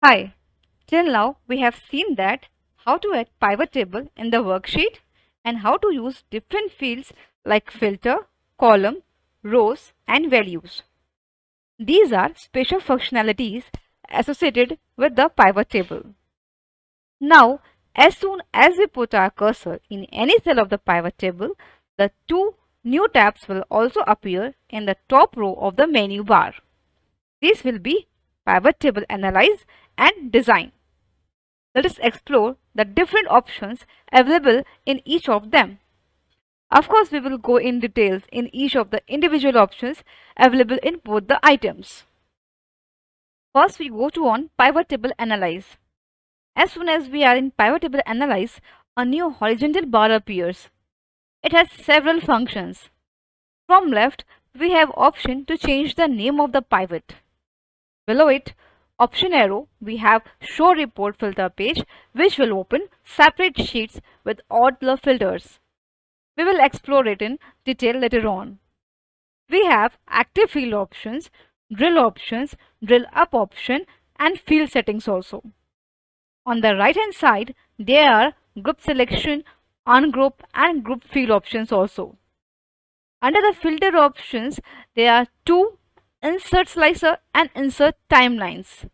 Hi, till now we have seen that how to add pivot table in the worksheet and how to use different fields like filter, column, rows and values. These are special functionalities associated with the pivot table. Now, as soon as we put our cursor in any cell of the pivot table, the two new tabs will also appear in the top row of the menu bar. These will be Pivot Table Analyze and Design. Let us explore the different options available in each of them. Of course, we will go in details in each of the individual options available in both the items. First, we go to on Pivot Table Analyze. As soon as we are in Pivot Table Analyze, a new horizontal bar appears. It has several functions. From left, we have option to change the name of the pivot. Below it, option arrow, we have Show Report Filter page, which will open separate sheets with all the filters. We will explore it in detail later on. We have Active Field options, Drill options, Drill Up option, and Field settings also. On the right hand side, there are Group Selection, Ungroup, and Group Field options also. Under the filter options, there are two Insert Slicer and Insert Timelines.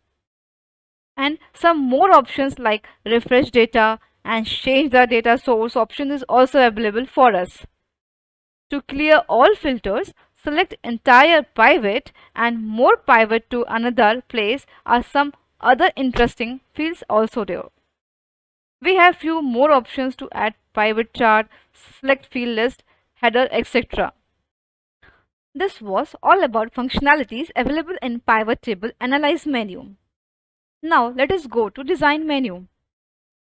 And some more options like Refresh Data and Change the Data Source option is also available for us. To clear all filters, select Entire Pivot and More Pivot to another place are some other interesting fields also there. We have few more options to add pivot chart, select field list, header, etc. This was all about functionalities available in Pivot Table Analyze menu. Now let us go to Design menu.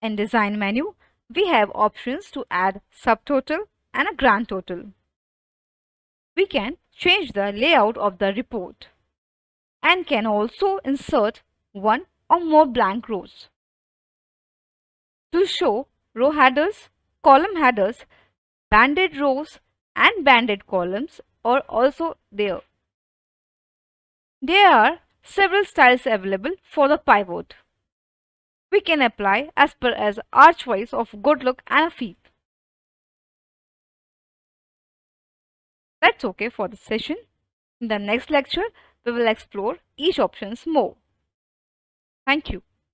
In Design menu, we have options to add subtotal and a grand total. We can change the layout of the report and can also insert one or more blank rows. To show row headers, column headers, banded rows and banded columns are also there. There are several styles available for the pivot. We can apply as per as our choice of good look and a feel. That's okay for this session. In the next lecture, we will explore each options more. Thank you.